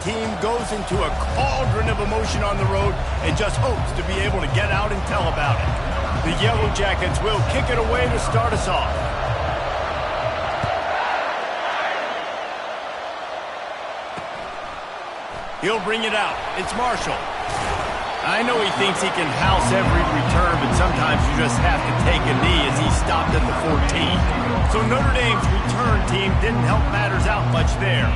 Team goes into a cauldron of emotion on the road and just hopes to be able to get out and tell about it. The Yellow Jackets will kick it away to start us off. He'll bring it out. It's Marshall. I know he thinks he can house every return, but sometimes you just have to take a knee as he stopped at the 14. So Notre Dame's return team didn't help matters out much there.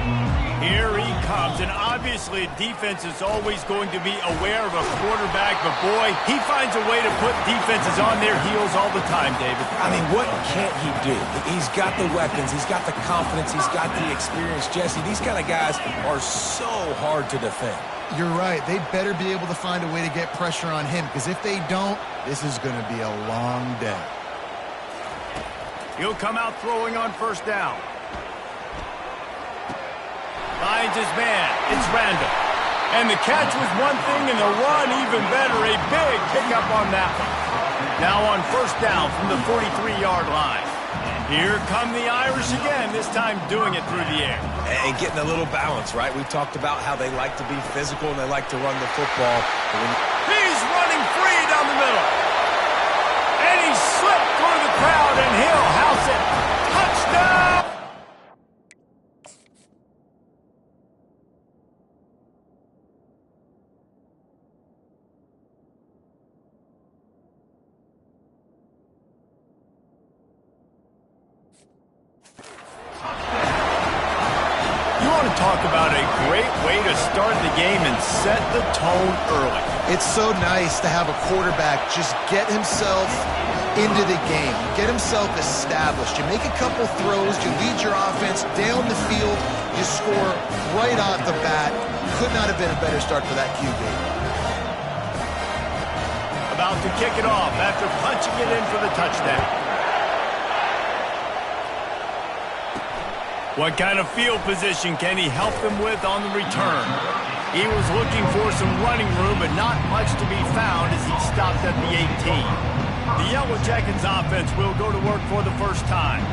Here he comes, and obviously defense is always going to be aware of a quarterback, but boy, he finds a way to put defenses on their heels all the time, David. I mean, what can't he do? He's got the weapons, he's got the confidence, he's got the experience. Jesse, these kind of guys are so hard to defend. You're right. They'd better be able to find a way to get pressure on him, because if they don't, this is going to be a long day. He'll come out throwing on first down. Finds his man. It's Randall. And the catch was one thing, and the run even better. A big pickup on that one. Now on first down from the 43-yard line. Here come the Irish again, this time doing it through the air. And getting a little balance, right? We've talked about how they like to be physical and they like to run the football. He's running free down the middle. And he slipped through the crowd, and he'll house it. Touchdown! Talk about a great way to start the game and set the tone early. It's so nice to have a quarterback just get himself into the game, get himself established. You make a couple throws, you lead your offense down the field, you score right off the bat. Could not have been a better start for that QB. About to kick it off after punching it in for the touchdown. What kind of field position can he help them with on the return? He was looking for some running room, but not much to be found as he stopped at the 18. The Yellow Jackets offense will go to work for the first time.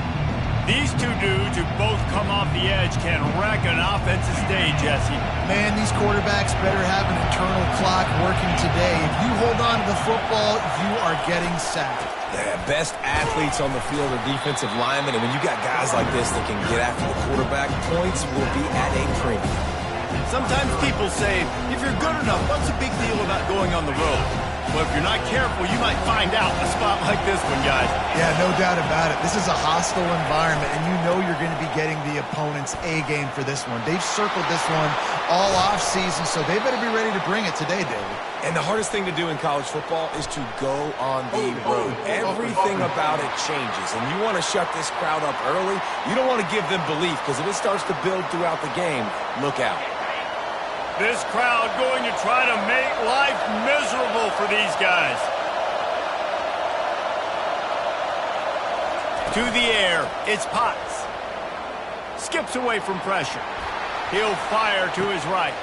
These two dudes who both come off the edge can wreck an offensive stage, Jesse. Man, these quarterbacks better have an internal clock working today. If you hold on to the football, you are getting sacked. Yeah, best athletes on the field are defensive linemen, and when you got guys like this that can get after the quarterback, points will be at a premium. Sometimes people say, if you're good enough, what's the big deal about going on the road? Well, if you're not careful, you might find out a spot like this one, guys. Yeah, no doubt about it. This is a hostile environment, and you know you're going to be getting the opponent's A game for this one. They've circled this one all offseason, so they better be ready to bring it today, David. And the hardest thing to do in college football is to go on the road. Everything about it changes, and you want to shut this crowd up early. You don't want to give them belief, because if it starts to build throughout the game, look out. This crowd going to try to make life miserable for these guys. To the air, it's Potts. Skips away from pressure. He'll fire to his right.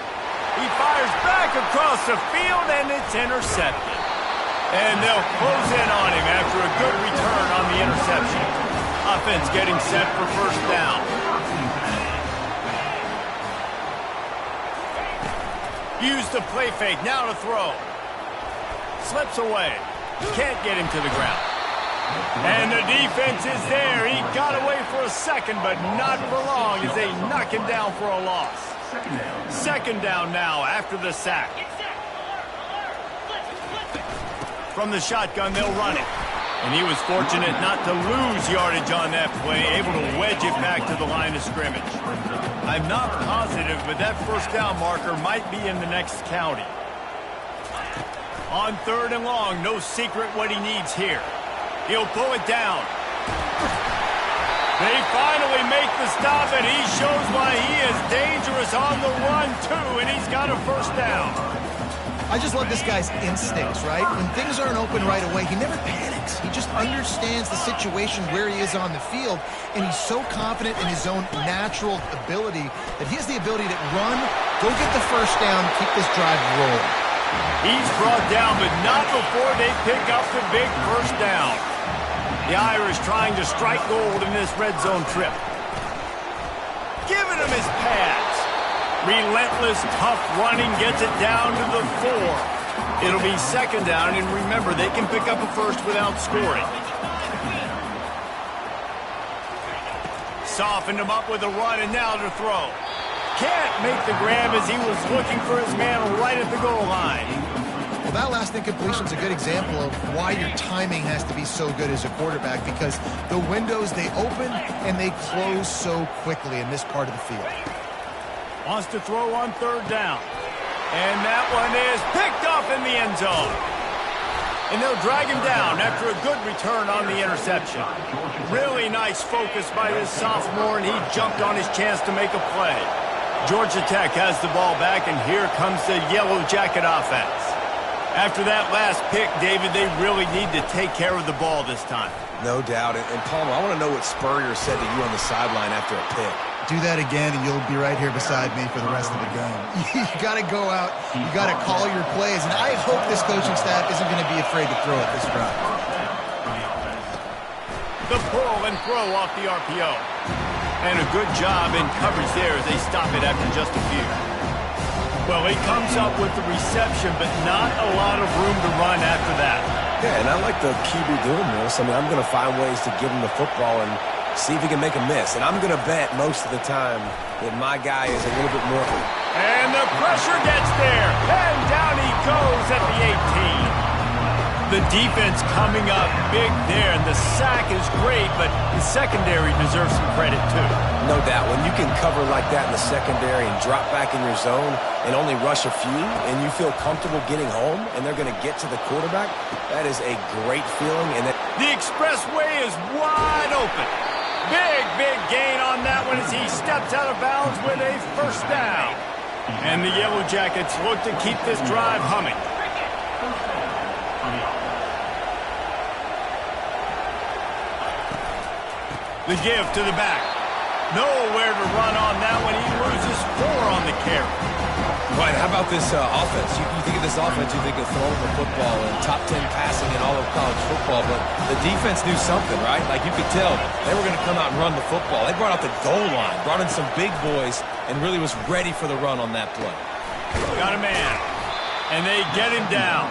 He fires back across the field, and it's intercepted. And they'll close in on him after a good return on the interception. Offense getting set for first down. Use the play fake, now to throw. Slips away. Can't get him to the ground. And the defense is there. He got away for a second, but not for long as they knock him down for a loss. Second down now after the sack. From the shotgun, they'll run it. And he was fortunate not to lose yardage on that play, able to wedge it back to the line of scrimmage. I'm not positive, but that first down marker might be in the next county. On third and long, no secret what he needs here. He'll pull it down. They finally make the stop, and he shows why he is dangerous on the run, too, and he's got a first down. I just love this guy's instincts, right? When things aren't open right away, he never panics. He just understands the situation where he is on the field, and he's so confident in his own natural ability that he has the ability to run, go get the first down, keep this drive rolling. He's brought down, but not before they pick up the big first down. The Irish trying to strike gold in this red zone trip. Giving him his pads. Relentless, tough running gets it down to the 4. It'll be second down, and remember, they can pick up a first without scoring. Softened him up with a run, and now to throw. Can't make the grab as he was looking for his man right at the goal line. Well, that last incompletion is a good example of why your timing has to be so good as a quarterback, because the windows, they open and they close so quickly in this part of the field. Wants to throw on third down. And that one is picked off in the end zone. And they'll drag him down after a good return on the interception. Really nice focus by this sophomore, and he jumped on his chance to make a play. Georgia Tech has the ball back, and here comes the Yellow Jacket offense. After that last pick, David, they really need to take care of the ball this time. No doubt. And Palmer, I want to know what Spurrier said to you on the sideline after a pick. Do that again, and you'll be right here beside me for the rest of the game. You got to go out. You got to call your plays, and I hope this coaching staff isn't going to be afraid to throw at this drive. The pull and throw off the RPO. And a good job in coverage there as they stop it after just a few. Well, he comes up with the reception, but not a lot of room to run after that. Yeah, and I like the QB doing this. I mean, I'm going to find ways to give him the football and see if he can make a miss. And I'm going to bet most of the time that my guy is a little bit more. And the pressure gets there. And down he goes at the 18. The defense coming up big there. And the sack is great, but the secondary deserves some credit too. No doubt. When you can cover like that in the secondary and drop back in your zone and only rush a few, and you feel comfortable getting home, and they're going to get to the quarterback, that is a great feeling. And the expressway is wide open. Big gain on that one as he steps out of bounds with a first down. And the Yellow Jackets look to keep this drive humming. The give to the back. Nowhere to run on that one. He loses 4 on the carry. Right, how about this offense? You think of this offense, you think of throwing the football and top 10 passing in all of college football, but the defense knew something, right? Like you could tell they were going to come out and run the football. They brought out the goal line, brought in some big boys, and really was ready for the run on that play. Got a man, and they get him down.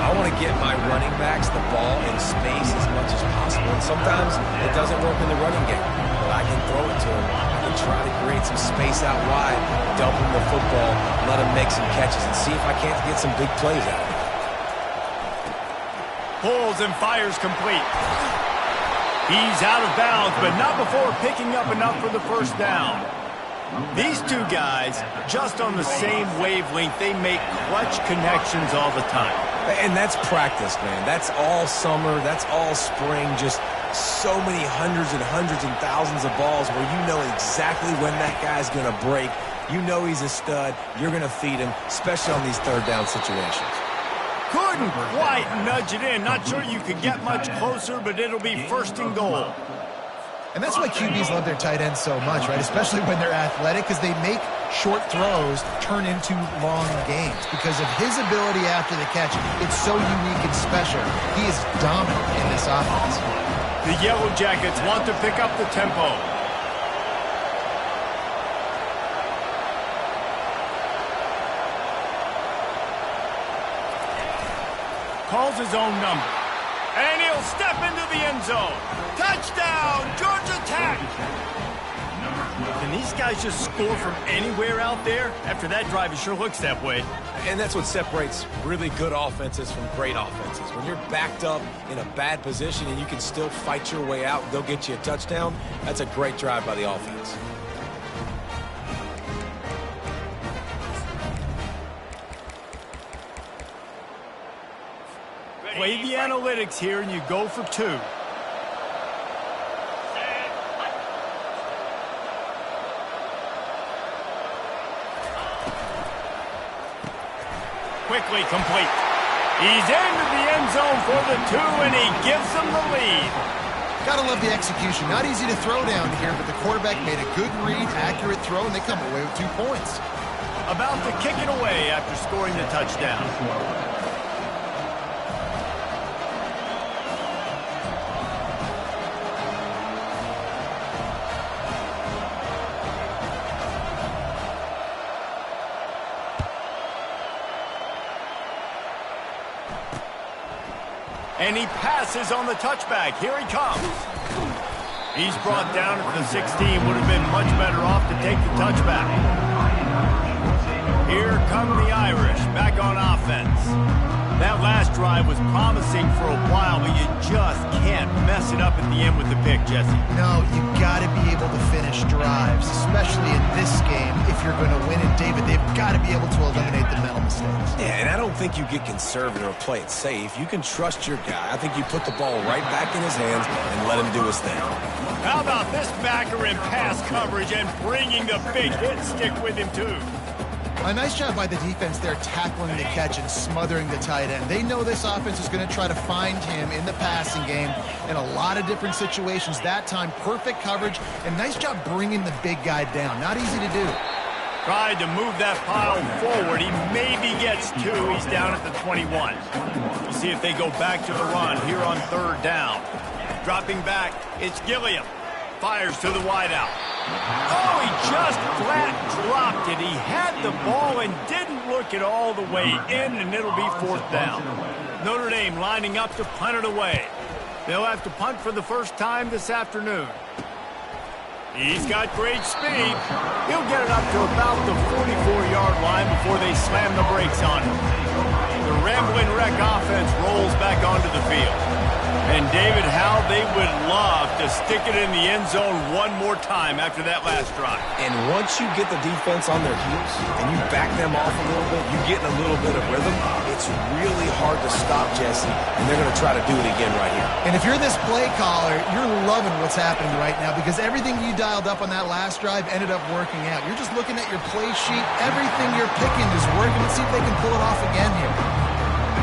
I want to get my running backs the ball in space as much as possible, and sometimes it doesn't work in the running game, but I can throw it to them. I can try to create some space out wide, dump him the football, let him make some catches, and see if I can't get some big plays out of it. Pulls and fires complete. He's out of bounds, but not before picking up enough for the first down. These two guys, just on the same wavelength, they make clutch connections all the time. And that's practice, man. That's all summer. That's all spring. Just so many hundreds and thousands of balls where you know exactly when that guy's going to break. You know he's a stud. You're going to feed him, especially on these third down situations. Couldn't quite nudge it in. Not sure you could get much closer, but it'll be first and goal. And that's why QBs love their tight ends so much, right? Especially when they're athletic, because they make short throws turn into long gains. Because of his ability after the catch, it's so unique and special. He is dominant in this offense. The Yellow Jackets want to pick up the tempo. Calls his own number. And he'll step into the end zone. Touchdown, Georgia Tech! Can these guys just score from anywhere out there? After that drive, it sure looks that way. And that's what separates really good offenses from great offenses. When you're backed up in a bad position and you can still fight your way out and go get you a touchdown, that's a great drive by the offense. Play the analytics here, and you go for 2. Quickly complete. He's into the end zone for the 2, and he gives them the lead. Gotta love the execution. Not easy to throw down here, but the quarterback made a good read, accurate throw, and they come away with 2 points. About to kick it away after scoring the touchdown. And he passes on the touchback. Here he comes. He's brought down at the 16. Would have been much better off to take the touchback. Here come the Irish back on offense. That last drive was promising for a while, but you just can't mess it up at the end with the pick, Jesse. No, you got to be able to finish drives, especially in this game. If you're going to win it, David, they've got to be able to eliminate the mental mistakes. Yeah, and I don't think you get conservative or play it safe. You can trust your guy. I think you put the ball right back in his hands and let him do his thing. How about this backer in pass coverage and bringing the big hit stick with him, too? A nice job by the defense there tackling the catch and smothering the tight end. They know this offense is going to try to find him in the passing game in a lot of different situations. That time, perfect coverage, and nice job bringing the big guy down. Not easy to do. Tried to move that pile forward. He maybe gets two. He's down at the 21. We'll see if they go back to the run here on third down. Dropping back, it's Gilliam. Fires to the wideout. Oh, he just flat dropped it. He had the ball and didn't look it all the way in, and it'll be fourth down. Notre Dame lining up to punt it away. They'll have to punt for the first time this afternoon. He's got great speed. He'll get it up to about the 44-yard line before they slam the brakes on him. The rambling wreck offense rolls back onto the field. And David, how they would love to stick it in the end zone one more time after that last drive. And once you get the defense on their heels and you back them off a little bit, you get in a little bit of rhythm, it's really hard to stop, Jesse, and they're going to try to do it again right here. And if you're this play caller, you're loving what's happening right now because everything you dialed up on that last drive ended up working out. You're just looking at your play sheet. Everything you're picking is working. Let's see if they can pull it off again here.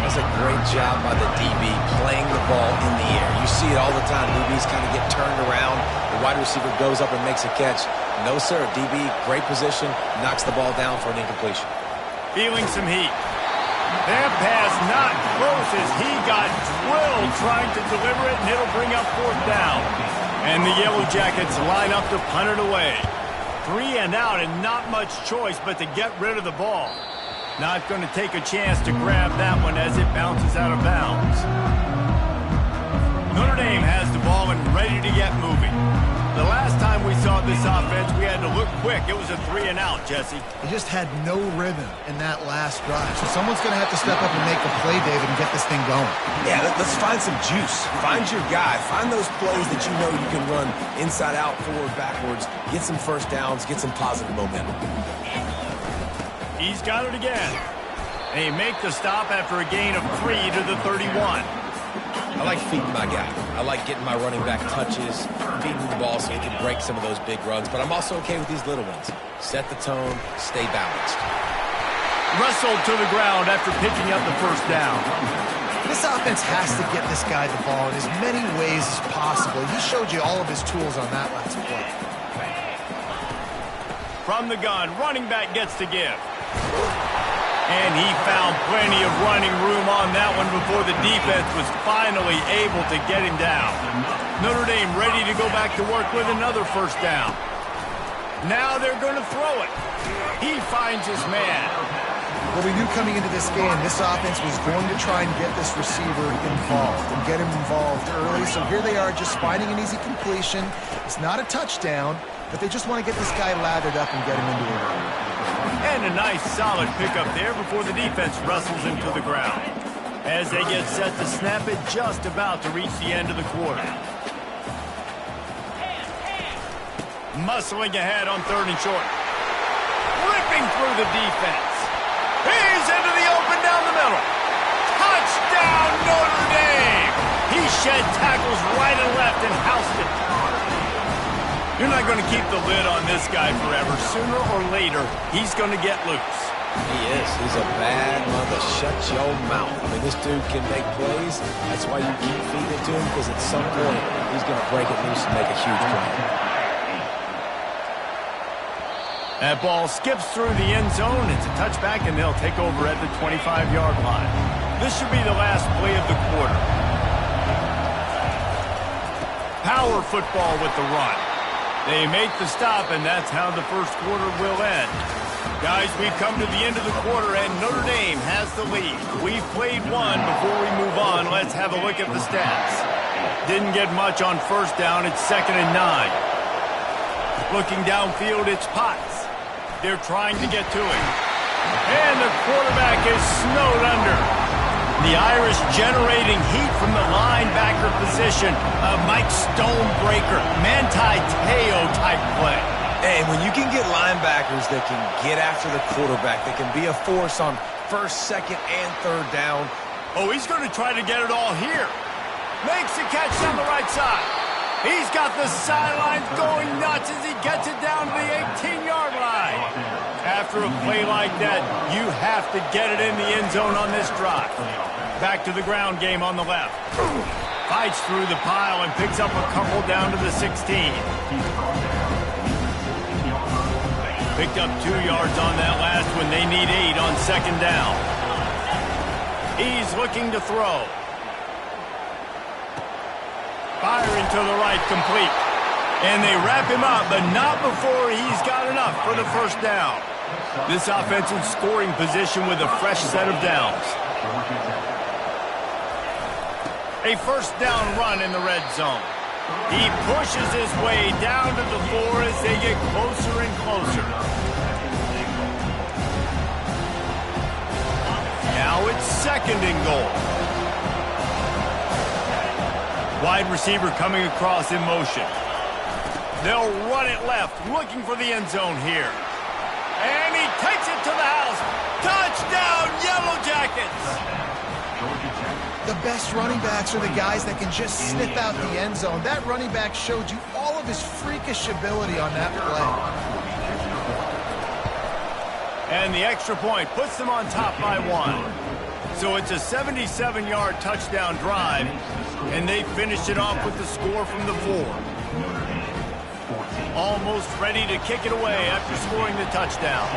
That's a great job by the DB playing the ball in the air. You see it all the time. DBs kind of get turned around. The wide receiver goes up and makes a catch. No, sir. DB, great position, knocks the ball down for an incompletion. Feeling some heat. That pass not close as he got drilled trying to deliver it, and it'll bring up fourth down. And the Yellow Jackets line up to punt it away. 3 and out and not much choice but to get rid of the ball. Not going to take a chance to grab that one as it bounces out of bounds. Notre Dame has the ball and ready to get moving. The last time we saw this offense, we had to look quick. It was a 3 and out, Jesse. They just had no rhythm in that last drive. So someone's going to have to step up and make a play, David, and get this thing going. Yeah, let's find some juice. Find your guy. Find those plays that you know you can run inside out, forward, backwards. Get some first downs. Get some positive momentum. He's got it again. They make the stop after a gain of 3 to the 31. I like feeding my guy. I like getting my running back touches, feeding the ball so he can break some of those big runs. But I'm also okay with these little ones. Set the tone, stay balanced. Wrestled to the ground after picking up the first down. This offense has to get this guy the ball in as many ways as possible. He showed you all of his tools on that last play. From the gun, running back gets to give. And he found plenty of running room on that one before the defense was finally able to get him down. Notre Dame ready to go back to work with another first down. Now they're going to throw it. He finds his man. Well, we knew coming into this game, this offense was going to try and get this receiver involved and get him involved early. So here they are just finding an easy completion. It's not a touchdown, but they just want to get this guy lathered up and get him into a run. And a nice solid pickup there before the defense wrestles him to the ground. As they get set to snap it, just about to reach the end of the quarter. Muscling ahead on 3rd and short. Ripping through the defense. He's into the open down the middle. Touchdown, Notre Dame! He shed tackles right and left and housed it. You're not going to keep the lid on this guy forever. Sooner or later, he's going to get loose. He is. He's a bad mother. Shut your mouth. I mean, this dude can make plays. That's why you keep feeding it to him, because at some point, he's going to break it loose and make a huge play. That ball skips through the end zone. It's a touchback, and they'll take over at the 25-yard line. This should be the last play of the quarter. Power football with the run. They make the stop, and that's how the first quarter will end. Guys, we've come to the end of the quarter, and Notre Dame has the lead. We've played one. Before we move on, let's have a look at the stats. Didn't get much on first down. It's 2nd and 9. Looking downfield, it's Potts. They're trying to get to him. And the quarterback is snowed under. The Irish generating heat from the linebacker position. A Mike Stonebreaker, Manti Te'o type play. And when you can get linebackers that can get after the quarterback, that can be a force on 1st, 2nd, and 3rd down. Oh, he's going to try to get it all here. Makes the catch on the right side. He's got the sidelines going nuts as he gets it down to the 18-yard line. After a play like that, you have to get it in the end zone on this drive. Back to the ground game on the left. Fights through the pile and picks up a couple down to the 16. Picked up 2 yards on that last one. They need 8 on 2nd down. He's looking to throw. Firing to the right, complete. And they wrap him up, but not before he's got enough for the 1st down. This offensive scoring position with a fresh set of downs. A 1st down run in the red zone. He pushes his way down to the 4 as they get closer and closer. Now it's 2nd and goal. Wide receiver coming across in motion. They'll run it left, looking for the end zone here. And he takes it to the house. Touchdown, Yellow Jackets! The best running backs are the guys that can just sniff out the end zone. That running back showed you all of his freakish ability on that play. And the extra point puts them on top by 1. So it's a 77-yard touchdown drive, and they finished it off with the score from the 4. Almost ready to kick it away after scoring the touchdown.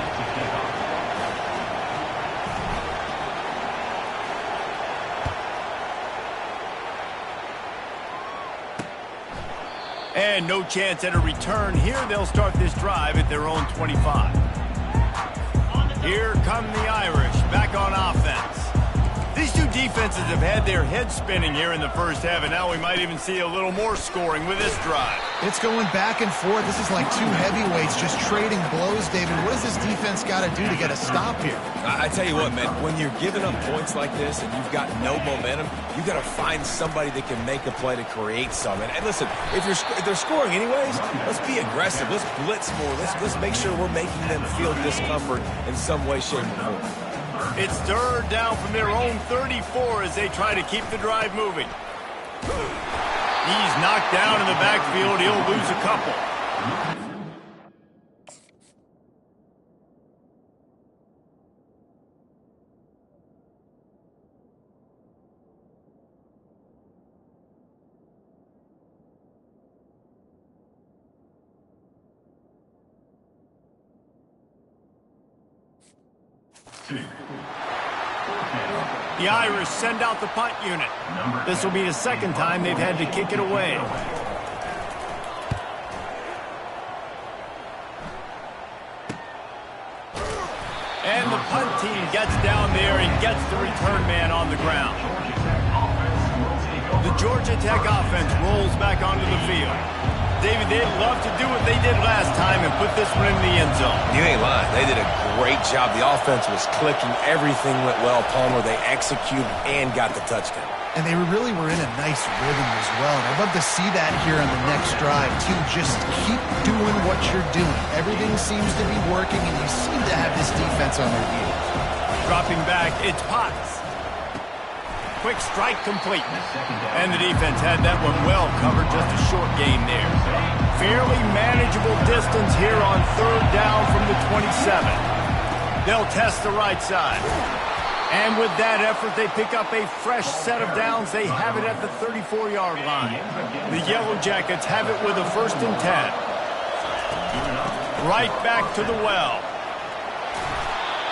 And no chance at a return here. They'll start this drive at their own 25. Here come the Irish back on offense. These two defenses have had their heads spinning here in the 1st half, and now we might even see a little more scoring with this drive. It's going back and forth. This is like two heavyweights just trading blows, David. What does this defense got to do to get a stop here? I tell you what, man, when you're giving up points like this and you've got no momentum, you got to find somebody that can make a play to create some. And listen, if they're scoring anyways, let's be aggressive. Let's blitz more. Let's make sure we're making them feel discomfort in some way, shape, or form. It's 3rd down from their own 34 as they try to keep the drive moving. He's knocked down in the backfield. He'll lose a couple. The Irish send out the punt unit. This will be the 2nd time they've had to kick it away. And the punt team gets down there and gets the return man on the ground. The Georgia Tech offense rolls back onto the field. David, they'd love to do what they did last time and put this one in the end zone. You ain't lying. They did a great job. The offense was clicking. Everything went well. Palmer, they executed and got the touchdown. And they really were in a nice rhythm as well. And I'd love to see that here on the next drive, too. Just keep doing what you're doing. Everything seems to be working, and you seem to have this defense on their heels. Dropping back, it's Potts. Quick strike complete. And the defense had that one well covered, just a short gain there. Fairly manageable distance here on 3rd down from the 27. They'll test the right side. And with that effort, they pick up a fresh set of downs. They have it at the 34-yard line. The Yellow Jackets have it with a 1st and 10. Right back to the well.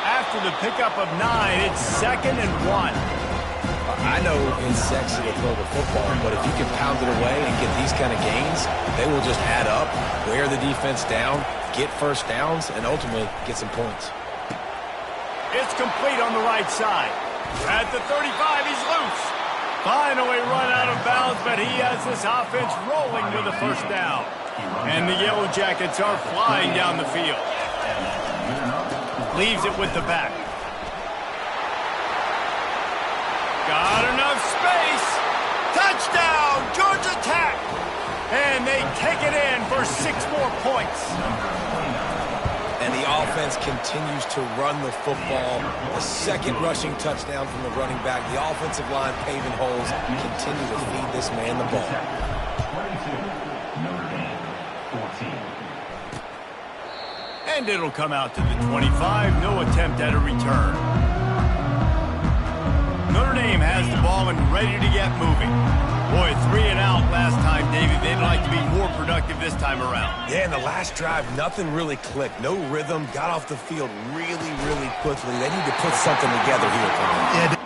After the pickup of 9, it's 2nd and 1. I know it's sexy to throw the football, but if you can pound it away and get these kind of gains, they will just add up, wear the defense down, get 1st downs, and ultimately get some points. It's complete on the right side. At the 35, he's loose. Finally run out of bounds, but he has this offense rolling with a first down. And the Yellow Jackets are flying down the field. Leaves it with the back. Got enough space. Touchdown, Georgia Tech. And they take it in for 6 more points. And the offense continues to run the football. The second rushing touchdown from the running back. The offensive line paving holes. Continue to feed this man the ball. And it'll come out to the 25. No attempt at a return. Notre Dame has the ball and ready to get moving. Boy, 3 and out last time, David. They'd like to be more productive this time around. Yeah, in the last drive, nothing really clicked. No rhythm. Got off the field really, really quickly. They need to put something together here. Yeah.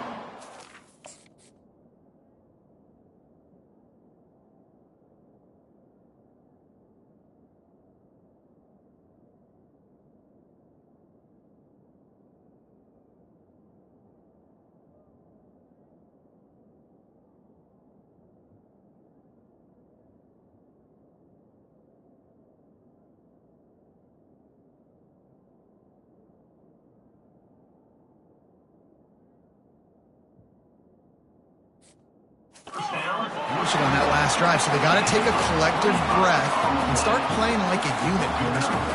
On that last drive, so they got to take a collective breath and start playing like a unit in this one.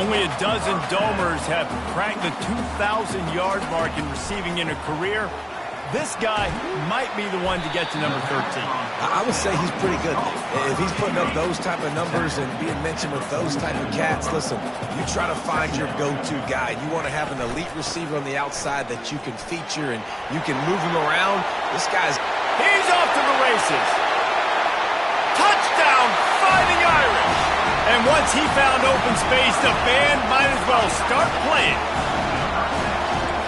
Only a dozen Domers have cracked the 2,000-yard mark in receiving in a career. This guy might be the one to get to number 13. I would say he's pretty good. If he's putting up those type of numbers and being mentioned with those type of cats, listen, you try to find your go-to guy. You want to have an elite receiver on the outside that you can feature and you can move him around. This guy's... He's off to the races. Touchdown, Fighting Irish. And once he found open space, the band might as well start playing.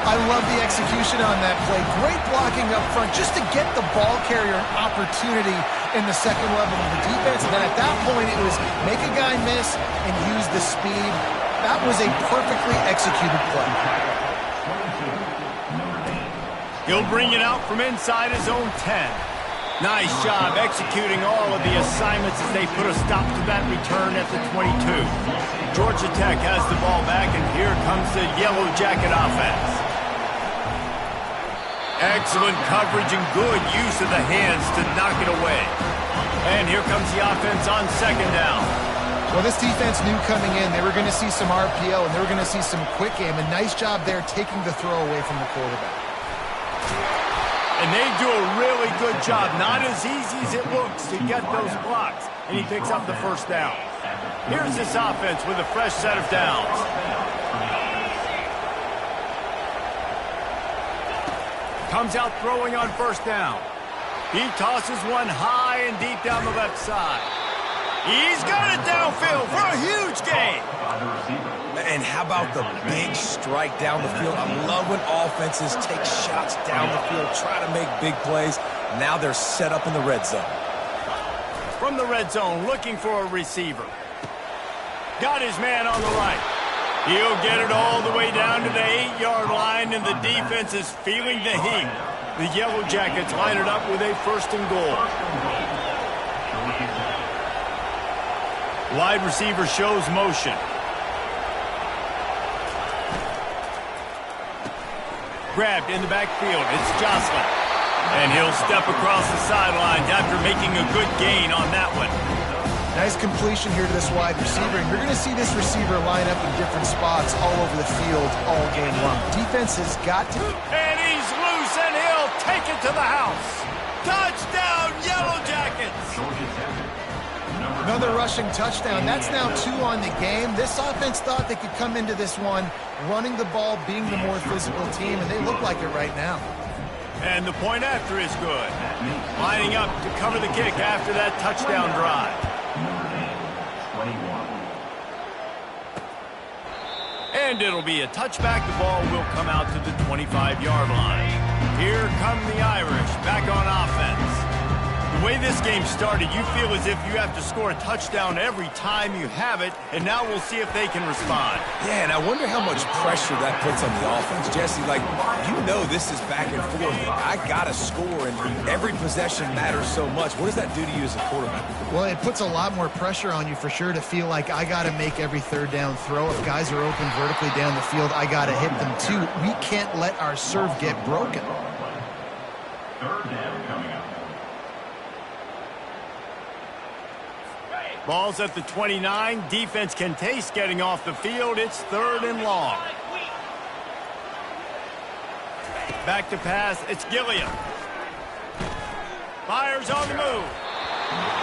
I love the execution on that play. Great blocking up front just to get the ball carrier an opportunity in the second level of the defense. And then at that point, it was make a guy miss and use the speed. That was a perfectly executed play. He'll bring it out from inside his own 10. Nice job executing all of the assignments as they put a stop to that return at the 22. Georgia Tech has the ball back, and here comes the Yellow Jacket offense. Excellent coverage and good use of the hands to knock it away. And here comes the offense on second down. Well, this defense knew coming in they were going to see some RPO and they were going to see some quick game. A nice job there taking the throw away from the quarterback. And they do a really good job. Not as easy as it looks to get those blocks. And he picks up the first down. Here's this offense with a fresh set of downs. Comes out throwing on first down. He tosses one high and deep down the left side. He's got it downfield for a huge gain. And how about the big strike down the field? I love when offenses take shots down the field, try to make big plays. Now they're set up in the red zone. From the red zone, looking for a receiver. Got his man on the right. He'll get it all the way down to the 8-yard line, and the defense is feeling the heat. The Yellow Jackets line it up with a first and goal. Wide receiver shows motion. Grabbed in the backfield. It's Jocelyn. And he'll step across the sidelines after making a good gain on that one. Nice completion here to this wide receiver. And you're going to see this receiver line up in different spots all over the field all game long. Defense has got to... And he's loose, and he'll take it to the house. Touchdown, Yellow Jackets! Another rushing touchdown. That's now 2 on the game. This offense thought they could come into this one running the ball, being the more physical team, and they look like it right now. And the point after is good. Lining up to cover the kick after that touchdown drive. And it'll be a touchback. The ball will come out to the 25-yard line. Here come the Irish back on offense. The way this game started, you feel as if you have to score a touchdown every time you have it, and now we'll see if they can respond. Yeah, and I wonder how much pressure that puts on the offense. Jesse, like, you know this is back and forth. I got to score, and every possession matters so much. What does that do to you as a quarterback? Well, it puts a lot more pressure on you for sure to feel like I got to make every third down throw. If guys are open vertically down the field, I got to hit them too. We can't let our serve get broken. Third down coming up. Ball's at the 29. Defense can taste getting off the field. It's 3rd and long. Back to pass. It's Gilliam. Fires on the move.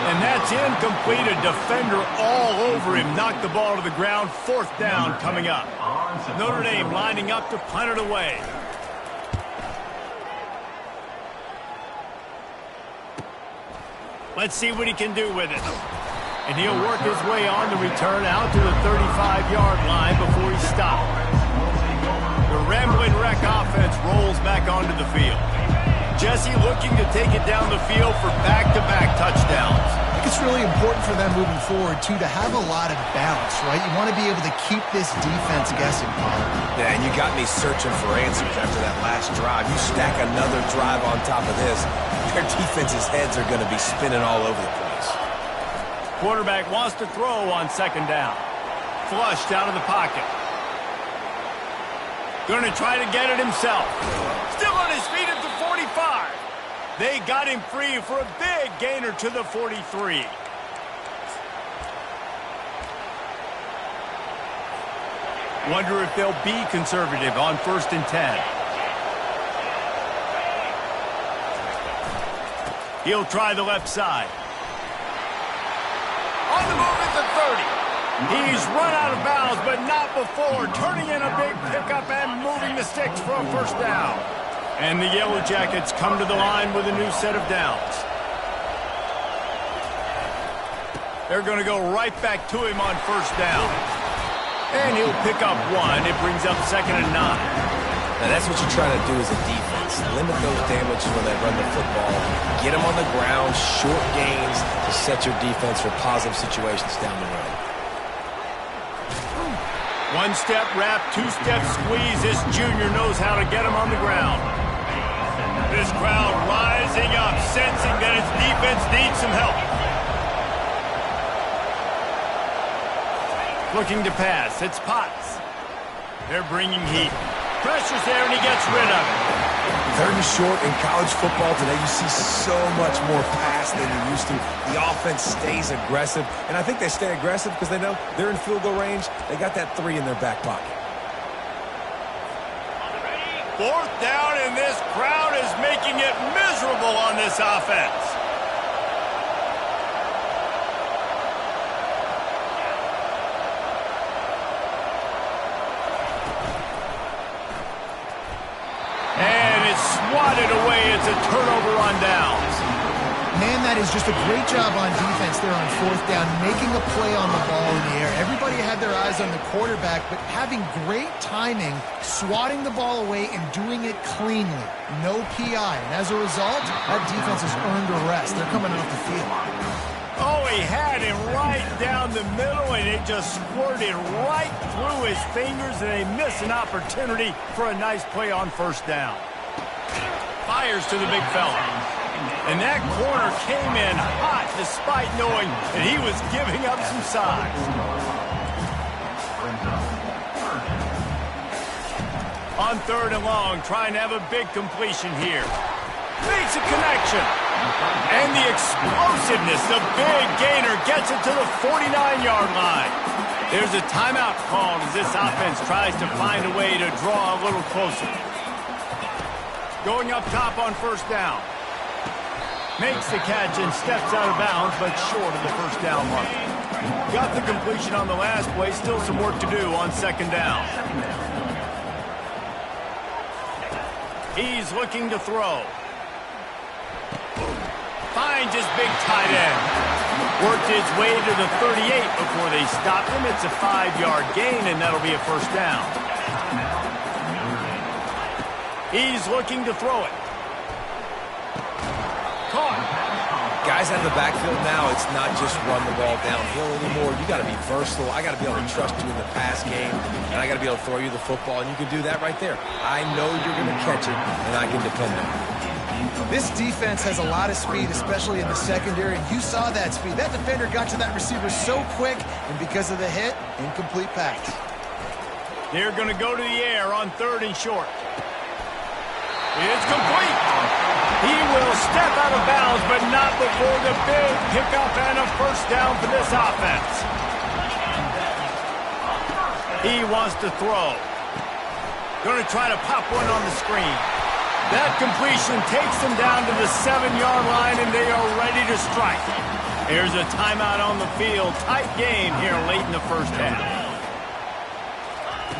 And that's incomplete. A defender all over him. Knocked the ball to the ground. 4th down coming up. Notre Dame lining up to punt it away. Let's see what he can do with it. And he'll work his way on the return out to the 35-yard line before he stopped. The Rambling Wreck offense rolls back onto the field. Jesse looking to take it down the field for back-to-back touchdowns. I think it's really important for them moving forward, too, to have a lot of balance, right? You want to be able to keep this defense guessing, Paul. Yeah, and you got me searching for answers after that last drive. You stack another drive on top of this, their defense's heads are going to be spinning all over the place. Quarterback wants to throw on 2nd down. Flushed out of the pocket. Going to try to get it himself. Still on his feet at the 45. They got him free for a big gainer to the 43. Wonder if they'll be conservative on 1st and 10. He'll try the left side. On the move at the 30. He's run out of bounds, but not before. Turning in a big pickup and moving the sticks for a 1st down. And the Yellow Jackets come to the line with a new set of downs. They're going to go right back to him on 1st down. And he'll pick up 1. It brings up 2nd and 9. Now, that's what you're trying to do as a defense. Limit those damages when they run the football. Get them on the ground, short gains to set your defense for positive situations down the road. 1-step wrap, 2-step squeeze. This junior knows how to get him on the ground. This crowd rising up, sensing that its defense needs some help. Looking to pass. It's Potts. They're bringing heat. Pressure's there, and he gets rid of it. 3rd and short in college football today, you see so much more pass than you used to. The offense stays aggressive, and I think they stay aggressive because they know they're in field goal range. They got that 3 in their back pocket. 4th down, and this crowd is making it miserable on this offense. Swatted away. It's a turnover on downs. Man, that is just a great job on defense there on 4th down, making a play on the ball in the air. Everybody had their eyes on the quarterback, but having great timing, swatting the ball away, and doing it cleanly. No PI. And as a result, that defense has earned a rest. They're coming off the field. Oh, he had him right down the middle, and it just squirted right through his fingers, and they miss an opportunity for a nice play on 1st down. Fires to the big fella. And that corner came in hot despite knowing that he was giving up some size. On 3rd and long, trying to have a big completion here. Makes a connection. And the explosiveness, the big gainer gets it to the 49-yard line. There's a timeout called as this offense tries to find a way to draw a little closer. Going up top on 1st down. Makes the catch and steps out of bounds, but short of the 1st down mark. Got the completion on the last play. Still some work to do on 2nd down. He's looking to throw. Finds his big tight end. Worked his way to the 38 before they stopped him. It's a 5-yard gain, and that'll be a 1st down. He's looking to throw it. Caught. Guys out of the backfield now, it's not just run the ball downhill anymore. You got to be versatile. I got to be able to trust you in the pass game, and I got to be able to throw you the football, and you can do that right there. I know you're going to catch it, and I can depend on it. This defense has a lot of speed, especially in the secondary, and you saw that speed. That defender got to that receiver so quick, and because of the hit, incomplete pass. They're going to go to the air on 3rd and short. It's complete. He will step out of bounds, but not before the big pickup and a first down for this offense. He wants to throw. Going to try to pop one on the screen. That completion takes them down to the 7-yard line, and they are ready to strike. Here's a timeout on the field. Tight game here late in the first half.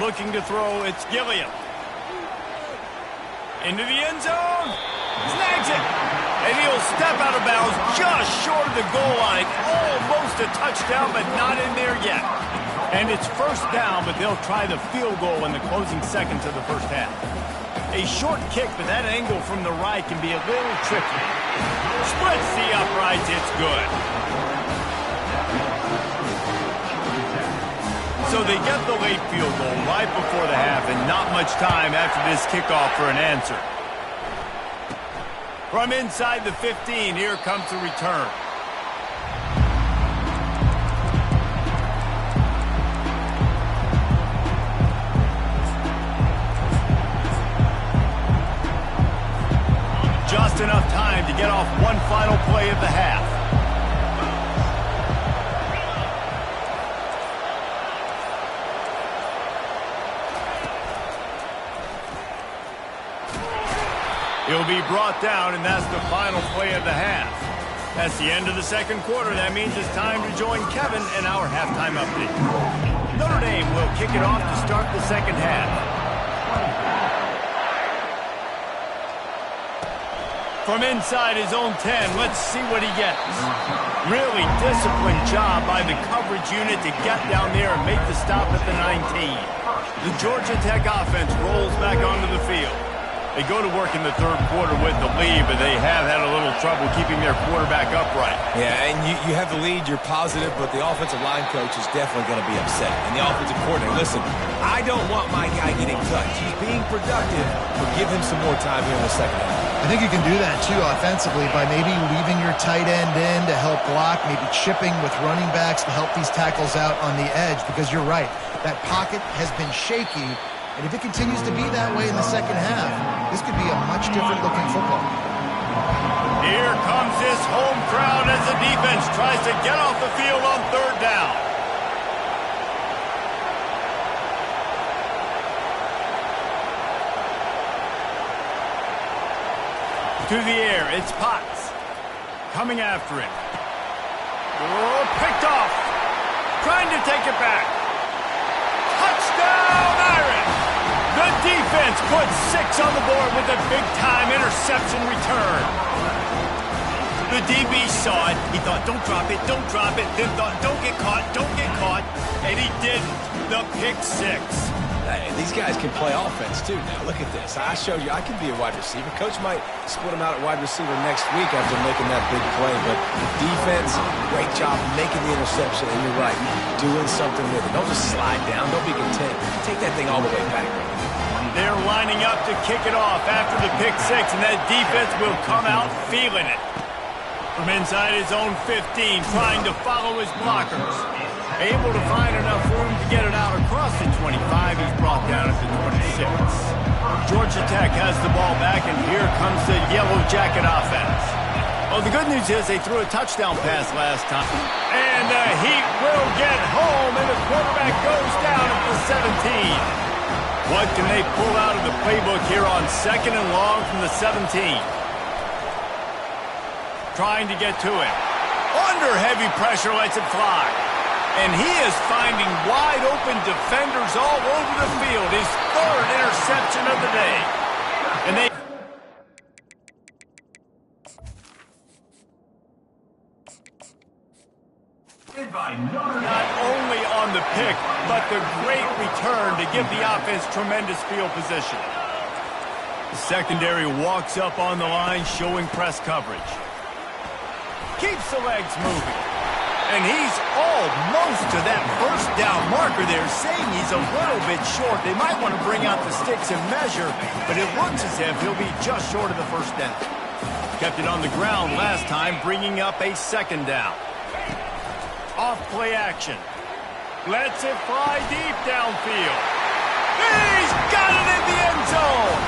Looking to throw, it's Gilliam. Into the end zone. Snags it. And he'll step out of bounds just short of the goal line. Almost a touchdown, but not in there yet. And it's first down, but they'll try the field goal in the closing seconds of the first half. A short kick, but that angle from the right can be a little tricky. Splits the uprights. It's good. So they get the late field goal right before the half, and not much time after this kickoff for an answer. From inside the 15, here comes the return. Just enough time to get off one final play of the half. He'll be brought down, and that's the final play of the half. That's the end of the second quarter. That means it's time to join Kevin in our halftime update. Notre Dame will kick it off to start the second half. From inside his own 10, let's see what he gets. Really disciplined job by the coverage unit to get down there and make the stop at the 19. The Georgia Tech offense rolls back onto the field. They go to work in the third quarter with the lead, but they have had a little trouble keeping their quarterback upright. Yeah, and you have the lead, you're positive, but the offensive line coach is definitely going to be upset. And the offensive coordinator, listen, I don't want my guy getting touched. He's being productive, but give him some more time here in the second half. I think you can do that, too, offensively, by maybe leaving your tight end in to help block, maybe chipping with running backs to help these tackles out on the edge, because you're right. That pocket has been shaky, and if it continues to be that way in the second half, this could be a much different-looking football. Here comes this home crowd as the defense tries to get off the field on third down. To the air, it's Potts. Coming after it. Oh, picked off. Trying to take it back. Touchdown, Irish! The defense puts 6 on the board with a big-time interception return. The DB saw it. He thought, don't drop it, don't drop it. Then thought, don't get caught. And he didn't. The pick 6. Hey, these guys can play offense, too. Now, look at this. I showed you I can be a wide receiver. Coach might split him out at wide receiver next week after making that big play. But defense, great job making the interception. And you're right, doing something with it. Don't just slide down. Don't be content. Take that thing all the way back. They're lining up to kick it off after the pick 6, and that defense will come out feeling it. From inside his own 15, trying to follow his blockers. Able to find enough room to get it out across the 25. He's brought down at the 26. Georgia Tech has the ball back, and here comes the Yellow Jacket offense. Well, the good news is they threw a touchdown pass last time. And the Heat will get home, and the quarterback goes down at the 17. What can they pull out of the playbook here on 2nd and long from the 17? Trying to get to it. Under heavy pressure, lets it fly. And he is finding wide-open defenders all over the field. His 3rd interception of the day. And they... Not only on the pick, but the great return to give the offense tremendous field position. The secondary walks up on the line, showing press coverage. keeps the legs moving. And he's almost to that first down marker there, saying he's a little bit short. They might want to bring out the sticks and measure, but it looks as if he'll be just short of the first down. Kept it on the ground last time, bringing up a second down. Off play action. Lets it fly deep downfield. He's got it in the end zone.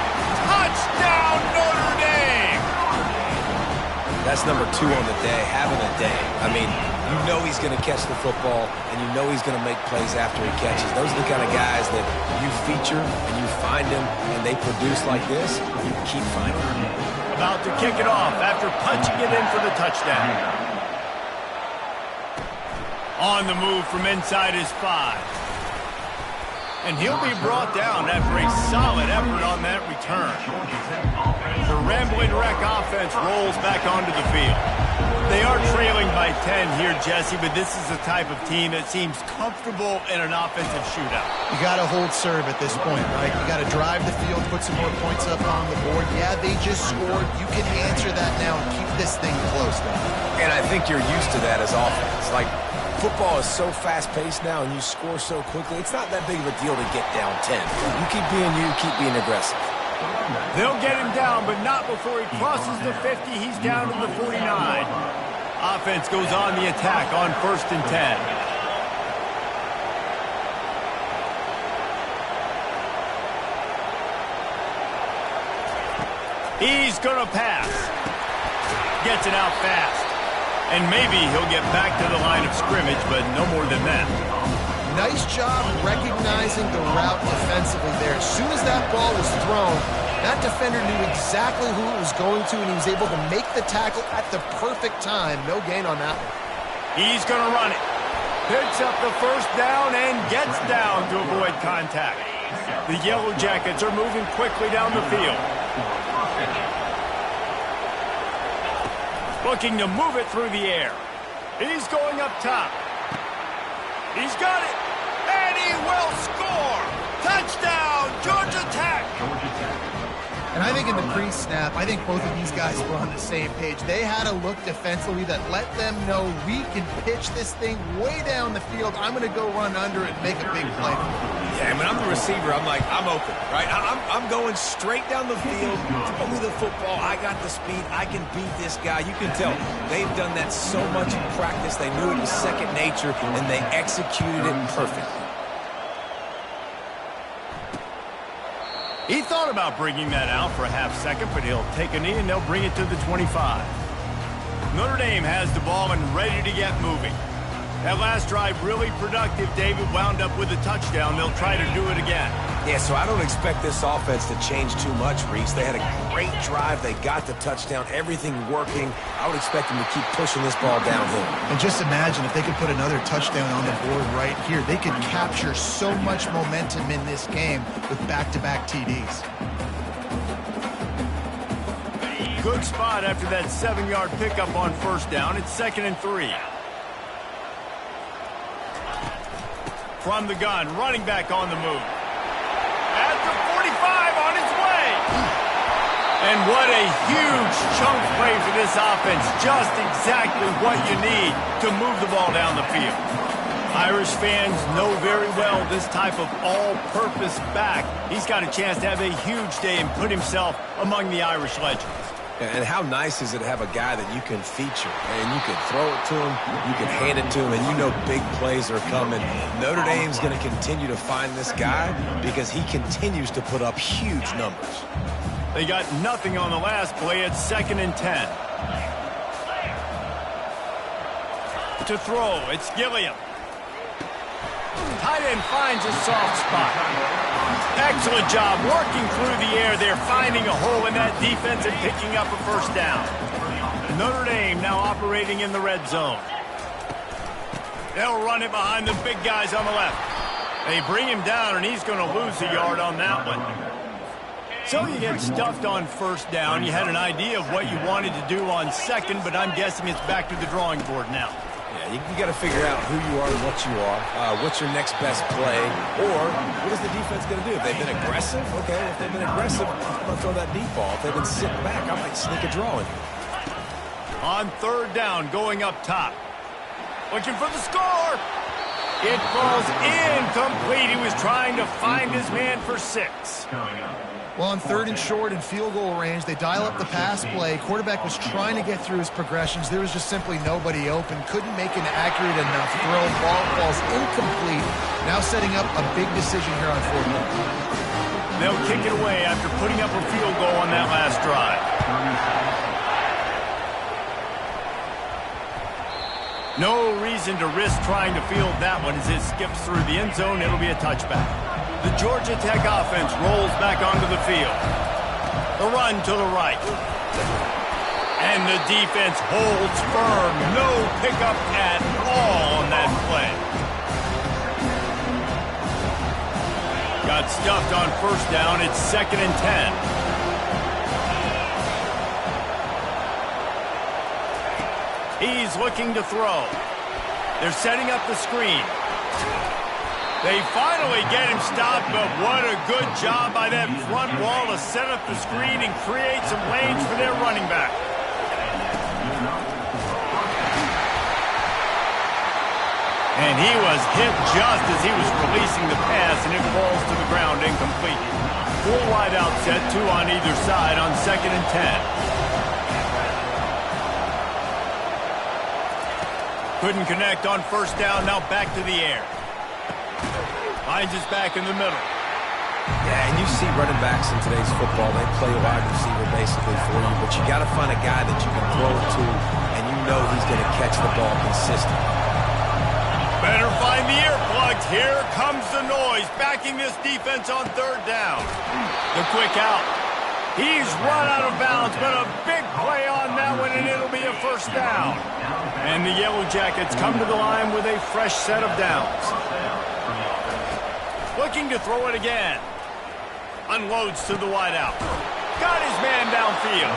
Touchdown, Notre Dame. That's number 2 on the day, having a day. I mean, you know he's going to catch the football, and you know he's going to make plays after he catches. Those are the kind of guys that you feature, and you find them, and they produce like this, you keep finding them. About to kick it off after punching it in for the touchdown. On the move from inside his 5. And he'll be brought down after a solid effort on that return. The Rambling Wreck offense rolls back onto the field. They are trailing by 10 here, Jesse, but this is the type of team that seems comfortable in an offensive shootout. You got to hold serve at this point, right? You got to drive the field, put some more points up on the board. Yeah, they just scored. You can answer that now and keep this thing close, though. And I think you're used to that as offense. Like, football is so fast-paced now, and you score so quickly, it's not that big of a deal to get down 10. You keep being you, keep being aggressive. They'll get him down, but not before he crosses the 50. He's down to the 49. Offense goes on the attack on 1st and 10. He's going to pass. Gets it out fast. And maybe he'll get back to the line of scrimmage, but no more than that. Nice job recognizing the route defensively there. As soon as that ball was thrown, that defender knew exactly who it was going to, and he was able to make the tackle at the perfect time. No gain on that one. He's going to run it. Picks up the first down and gets down to avoid contact. The Yellow Jackets are moving quickly down the field. Looking to move it through the air. He's going up top. He's got it. And he will score. Touchdown, Georgia Tech. And I think in the pre-snap, I think both of these guys were on the same page. They had a look defensively that let them know we can pitch this thing way down the field. I'm going to go run under it and make a big play. Yeah, when I'm the receiver, I'm like, I'm open, right? I'm going straight down the field. Throw me the football. I got the speed. I can beat this guy. You can tell they've done that so much in practice. They knew it was second nature, and they executed it perfectly. He thought about bringing that out for a half second, but he'll take a knee and they'll bring it to the 25. Notre Dame has the ball and ready to get moving. That last drive really productive. David wound up with a touchdown. They'll try to do it again. Yeah, so I don't expect this offense to change too much, Reese. They had a great drive. They got the touchdown. Everything working. I would expect them to keep pushing this ball downhill. And just imagine if they could put another touchdown on the board right here. They could capture so much momentum in this game with back-to-back TDs. Good spot after that 7-yard pickup on first down. It's 2nd and 3. From the gun, running back on the move. At the 45 on its way. And what a huge chunk play for this offense. Just exactly what you need to move the ball down the field. Irish fans know very well this type of all-purpose back. He's got a chance to have a huge day and put himself among the Irish legends. And how nice is it to have a guy that you can feature, and you can throw it to him, you can hand it to him, and you know big plays are coming. Notre Dame's going to continue to find this guy because he continues to put up huge numbers. They got nothing on the last play. It's 2nd and 10. To throw, it's Gilliam. Tight end finds a soft spot. Excellent job working through the air there, finding a hole in that defense and picking up a first down. Notre Dame now operating in the red zone. They'll run it behind the big guys on the left. They bring him down, and he's going to lose a yard on that one. So you get stuffed on first down. You had an idea of what you wanted to do on second, but I'm guessing it's back to the drawing board now. Yeah, you got to figure out who you are and what you are. What's your next best play? Or what is the defense going to do? If they've been aggressive, okay. If they've been aggressive, I'm going to throw that deep ball. If they've been sitting back, I might sneak a draw in. On third down, going up top. Looking for the score. It falls incomplete. He was trying to find his man for 6. Well, on third and short and field goal range, they dial up the pass play. Quarterback was trying to get through his progressions. There was just simply nobody open. Couldn't make an accurate enough throw. Ball falls incomplete. Now setting up a big decision here on fourth down. They'll kick it away after putting up a field goal on that last drive. No reason to risk trying to field that one as it skips through the end zone. It'll be a touchback. The Georgia Tech offense rolls back onto the field. The run to the right. And the defense holds firm. No pickup at all on that play. Got stuffed on first down. It's 2nd and 10. He's looking to throw. They're setting up the screen. They finally get him stopped, but what a good job by that front wall to set up the screen and create some lanes for their running back. And he was hit just as he was releasing the pass, and it falls to the ground incomplete. 4 wide out set, 2 on either side on 2nd and 10. Couldn't connect on first down, now back to the air. Finds his back in the middle. Yeah, and you see running backs in today's football, they play a wide receiver basically for you, but you got to find a guy that you can throw it to, and you know he's going to catch the ball consistently. Better find the earplugs. Here comes the noise, backing this defense on third down. The quick out. He's run out of bounds, but a big play on that one, and it'll be a first down. And the Yellow Jackets come to the line with a fresh set of downs. Looking to throw it again. Unloads to the wideout. Got his man downfield.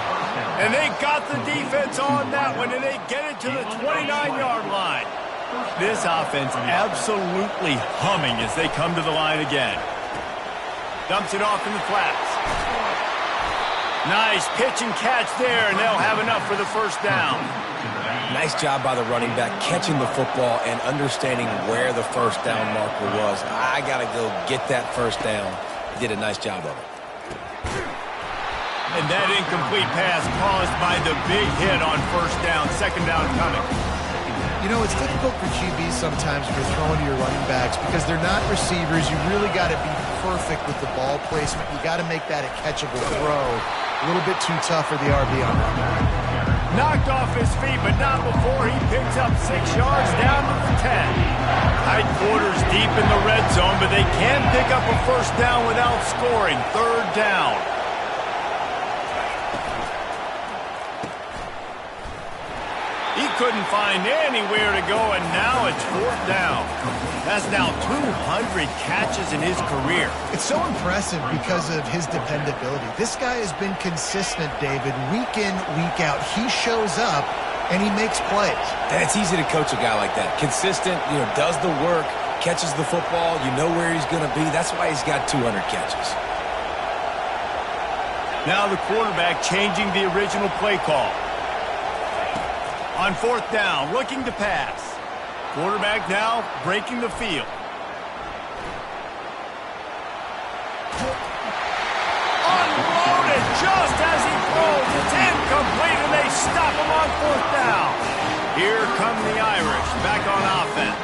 And they got the defense on that one, and they get it to the 29-yard line. This offense absolutely humming as they come to the line again. Dumps it off in the flats. Nice pitch and catch there, and they'll have enough for the first down. Nice job by the running back catching the football and understanding where the first down marker was. I got to go get that first down. He did a nice job of it. And that incomplete pass caused by the big hit on first down. 2nd down coming. You know, it's difficult for QBs sometimes if you're throwing to your running backs because they're not receivers. You really got to be perfect with the ball placement. You got to make that a catchable throw. A little bit too tough for the RB on that. Knocked off his feet, but not before he picks up 6 yards down to the 10. Tight quarters deep in the red zone, but they can pick up a first down without scoring. 3rd down. He couldn't find anywhere to go, and now it's 4th down. That's now 200 catches in his career. It's so impressive because of his dependability. This guy has been consistent, David, week in, week out. He shows up, and he makes plays. And it's easy to coach a guy like that. Consistent, does the work, catches the football, you know where he's going to be. That's why he's got 200 catches. Now the quarterback changing the original play call. On 4th down, looking to pass. Quarterback now breaking the field. Unloaded just as he throws. It's incomplete, and they stop him on 4th down. Here come the Irish back on offense.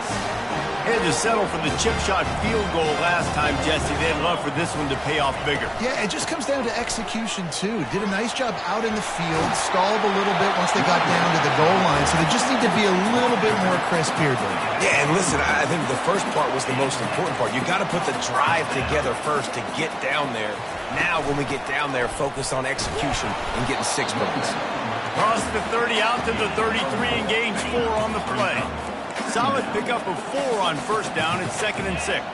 Had to settle for the chip shot field goal last time, Jesse. They'd love for this one to pay off bigger. Yeah, it just comes down to execution, too. Did a nice job out in the field, stalled a little bit once they got down to the goal line, so they just need to be a little bit more crisp here, Dave. Yeah, and listen, I think the first part was the most important part. You got to put the drive together first to get down there. Now, when we get down there, focus on execution and getting 6 points. Cross the 30 out to the 33 and gains 4 on the play. Solid pickup of 4 on first down. It's 2nd and 6.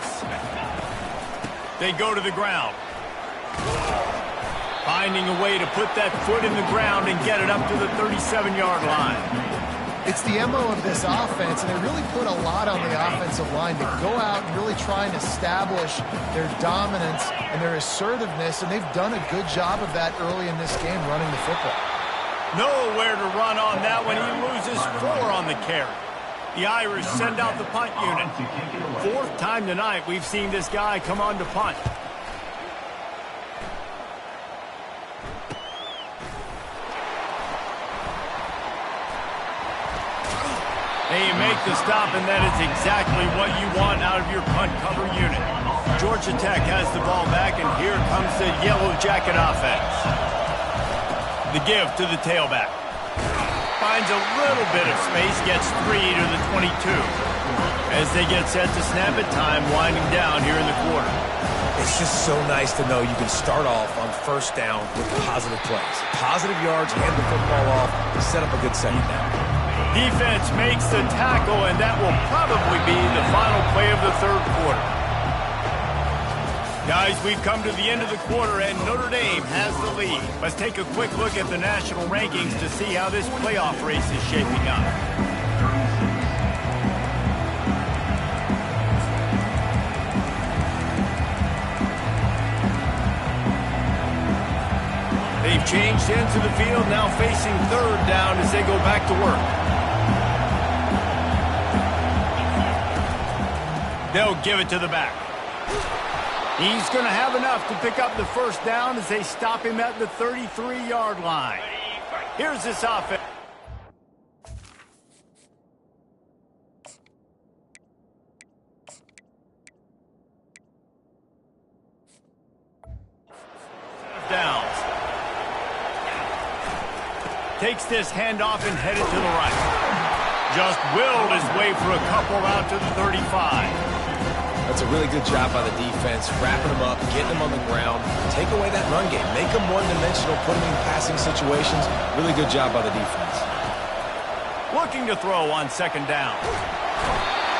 They go to the ground. Finding a way to put that foot in the ground and get it up to the 37-yard line. It's the MO of this offense, and they really put a lot on the offensive line to go out and really try and establish their dominance and their assertiveness, and they've done a good job of that early in this game running the football. Nowhere to run on that one. He loses 4 on the carry. The Irish send out the punt unit. 4th time tonight we've seen this guy come on to punt. They make the stop, and that is exactly what you want out of your punt cover unit. Georgia Tech has the ball back, and here comes the Yellow Jacket offense. The give to the tailback. Finds a little bit of space, gets 3 to the 22. As they get set to snap it, time winding down here in the quarter. It's just so nice to know you can start off on 1st down with positive plays. Positive yards, hand the football off, set up a good 2nd down. Defense makes the tackle, and that will probably be the final play of the 3rd quarter. Guys, we've come to the end of the quarter, and Notre Dame has the lead. Let's take a quick look at the national rankings to see how this playoff race is shaping up. They've changed into the field, now facing 3rd down as they go back to work. They'll give it to the back. He's going to have enough to pick up the 1st down as they stop him at the 33-yard line. Here's this offense. Downs. Takes this handoff and headed to the right. Just willed his way for a couple out to the 35. That's a really good job by the defense, wrapping them up, getting them on the ground, take away that run game, make them one-dimensional, put them in passing situations. Really good job by the defense. Looking to throw on 2nd down.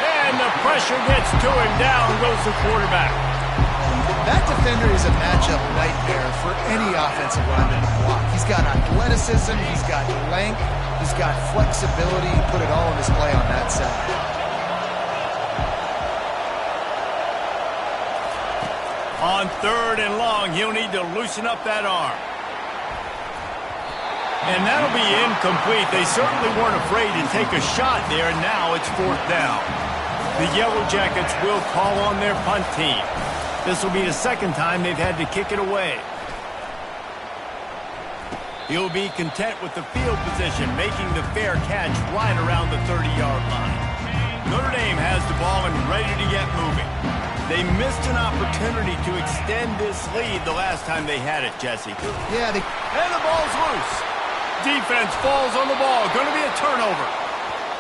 And the pressure gets to him. Down goes the quarterback. That defender is a matchup nightmare for any offensive lineman to block. He's got athleticism, he's got length, he's got flexibility. He put it all on display on that side. On 3rd and long, he'll need to loosen up that arm. And that'll be incomplete. They certainly weren't afraid to take a shot there, and now it's 4th down. The Yellow Jackets will call on their punt team. This will be the 2nd time they've had to kick it away. He'll be content with the field position, making the fair catch right around the 30-yard line. Notre Dame has the ball and ready to get moving. They missed an opportunity to extend this lead the last time they had it, Jesse. Yeah, and the ball's loose. Defense falls on the ball. Going to be a turnover.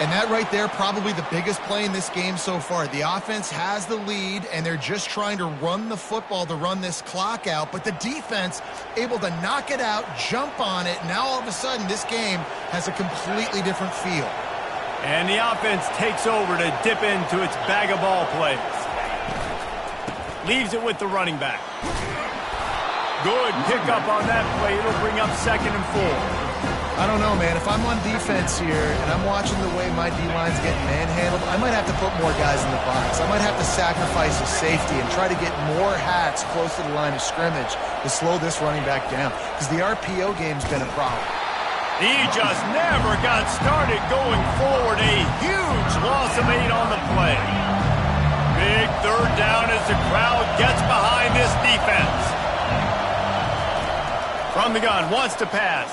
And that right there, probably the biggest play in this game so far. The offense has the lead, and they're just trying to run the football to run this clock out. But the defense able to knock it out, jump on it. Now all of a sudden, this game has a completely different feel. And the offense takes over to dip into its bag of ball plays. Leaves it with the running back. Good pickup on that play. It'll bring up 2nd and 4. I don't know, man. If I'm on defense here and I'm watching the way my D-line's getting manhandled, I might have to put more guys in the box. I might have to sacrifice a safety and try to get more hats close to the line of scrimmage to slow this running back down, because the RPO game's been a problem. He just never got started going forward. A huge loss of 8 on the play. Big 3rd down as the crowd gets behind this defense. From the gun, wants to pass.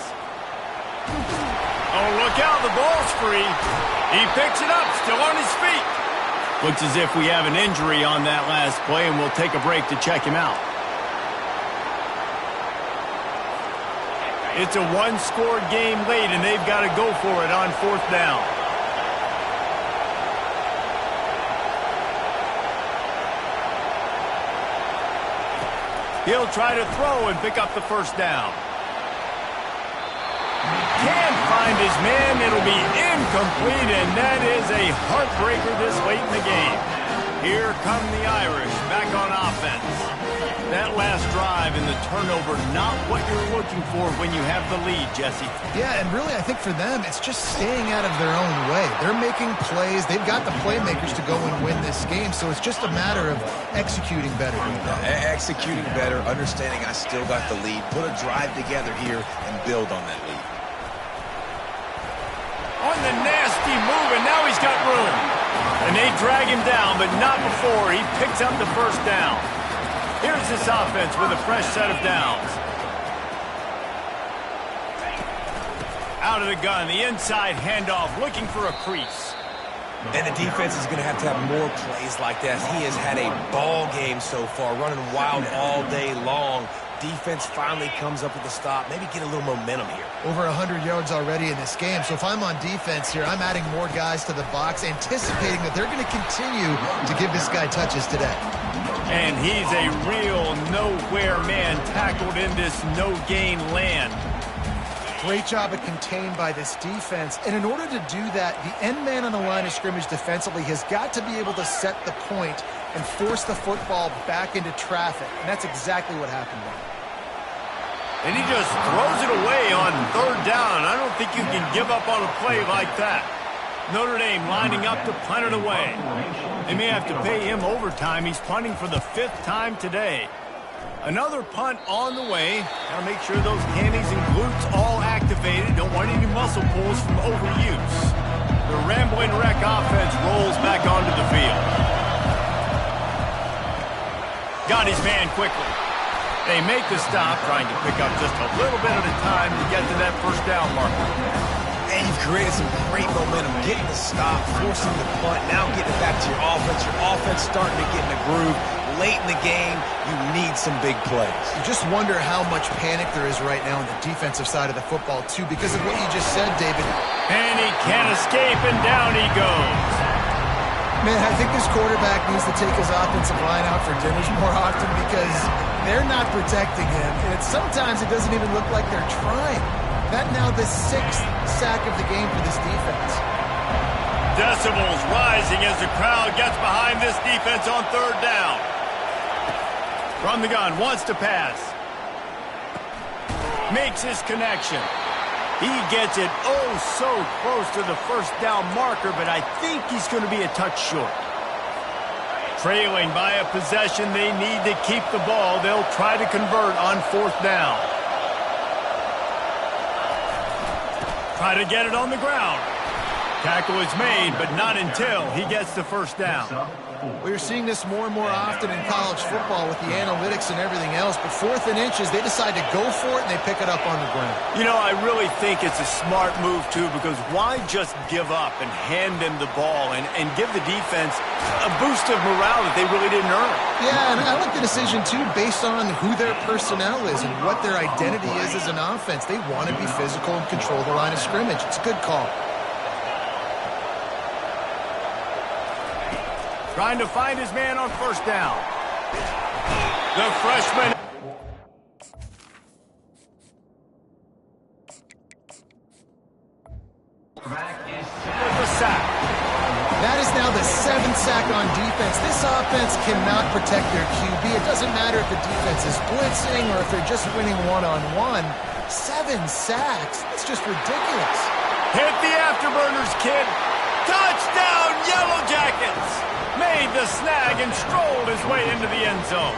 Oh, look out, the ball's free. He picks it up, still on his feet. Looks as if we have an injury on that last play, and we'll take a break to check him out. It's a 1-score game late, and they've got to go for it on 4th down. He'll try to throw and pick up the 1st down. Can't find his man. It'll be incomplete, and that is a heartbreaker this late in the game. Here come the Irish back on offense. That last drive and the turnover, not what you're looking for when you have the lead, Jesse. Yeah, and really I think for them, it's just staying out of their own way. They're making plays. They've got the playmakers to go and win this game, so it's just a matter of executing better. Executing better, understanding I still got the lead, put a drive together here and build on that lead. run the nasty move, and now he's got room. And they drag him down, but not before he picks up the first down. Here's this offense with a fresh set of downs. Out of the gun, the inside handoff, looking for a crease. And the defense is going to have more plays like that. He has had a ball game so far, running wild all day long. Defense finally comes up with a stop, maybe get a little momentum here. Over 100 yards already in this game, so if I'm on defense here, I'm adding more guys to the box, anticipating that they're going to continue to give this guy touches today. And he's a real nowhere man tackled in this no-gain land. Great job at contained by this defense. And in order to do that, the end man on the line of scrimmage defensively has got to be able to set the point and force the football back into traffic. And that's exactly what happened there. And he just throws it away on third down. I don't think you can give up on a play like that. Notre Dame lining up to punt it away. They may have to pay him overtime. He's punting for the 5th time today. Another punt on the way. Got to make sure those candies and glutes all activated. Don't want any muscle pulls from overuse. The Rambling Wreck offense rolls back onto the field. Got his man quickly. They make the stop, trying to pick up just a little bit at a time to get to that first down marker. And you've created some great momentum, getting the stop, forcing the punt, now getting it back to your offense. Your offense starting to get in the groove. Late in the game, you need some big plays. You just wonder how much panic there is right now on the defensive side of the football, too, because of what you just said, David. And he can't escape, and down he goes. Man, I think this quarterback needs to take his offensive line out for dinners more often because they're not protecting him. And sometimes it doesn't even look like they're trying. That now the 6th sack of the game for this defense. Decibels rising as the crowd gets behind this defense on third down. From the gun, wants to pass. Makes his connection. He gets it oh so close to the first down marker, but I think he's going to be a touch short. Trailing by a possession, they need to keep the ball. They'll try to convert on 4th down. Try to get it on the ground. Tackle is made, but not until he gets the first down. We're seeing this more and more often in college football with the analytics and everything else, but 4th and inches, they decide to go for it, and they pick it up on the ground. You know, I really think it's a smart move, too, because why just give up and hand them the ball and give the defense a boost of morale that they really didn't earn? Yeah, and I like the decision, too, based on who their personnel is and what their identity is as an offense. They want to be physical and control the line of scrimmage. It's a good call. Trying to find his man on first down. The freshman. With a sack. That is now the 7th sack on defense. This offense cannot protect their QB. It doesn't matter if the defense is blitzing or if they're just winning one-on-one. 7 sacks. It's just ridiculous. Hit the afterburners, kid. Touchdown, Yellow Jackets. Made the snag and strolled his way into the end zone.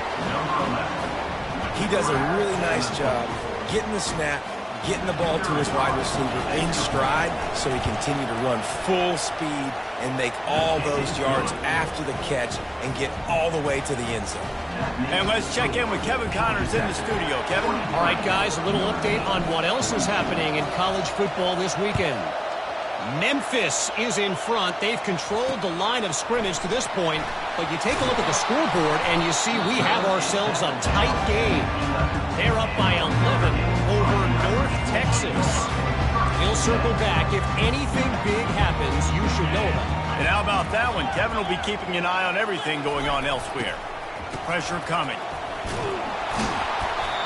He does a really nice job getting the snap, getting the ball to his wide receiver in stride so he continue to run full speed and make all those yards after the catch and get all the way to the end zone. And let's check in with Kevin Connors in the studio. Kevin? All right, guys, a little update on what else is happening in college football this weekend. Memphis is in front. They've controlled the line of scrimmage to this point, but you take a look at the scoreboard and you see we have ourselves a tight game. They're up by 11 over North Texas. We'll circle back. If anything big happens, you should know about it. And how about that one? Kevin will be keeping an eye on everything going on elsewhere. Pressure coming.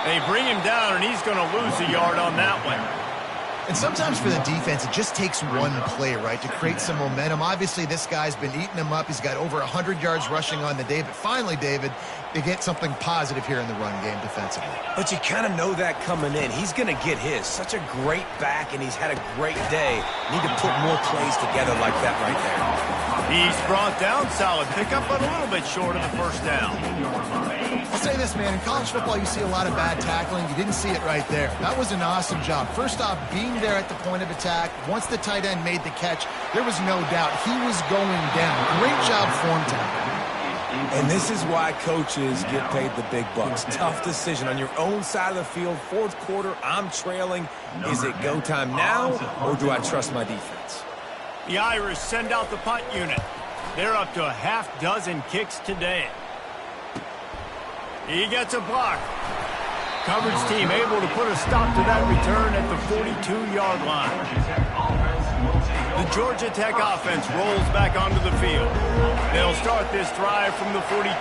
They bring him down, and he's going to lose a yard on that one. And sometimes for the defense, it just takes one play, right, to create some momentum. Obviously, this guy's been eating them up. He's got over 100 yards rushing on the day. But finally, David, they get something positive here in the run game defensively. But you kind of know that coming in. He's going to get his. Such a great back, and he's had a great day. Need to put more plays together like that right there. He's brought down. Solid pickup, but a little bit short of the first down. I'll say this, man. In college football, you see a lot of bad tackling. You didn't see it right there. That was an awesome job. First off, being there at the point of attack. Once the tight end made the catch, there was no doubt he was going down. Great job form tackling. And this is why coaches get paid the big bucks. Tough decision on your own side of the field. Fourth quarter, I'm trailing. Is it go time now, or do I trust my defense? The Irish send out the punt unit. They're up to a half dozen kicks today. He gets a block. Coverage team able to put a stop to that return at the 42-yard line. The Georgia Tech offense rolls back onto the field. They'll start this drive from the 42.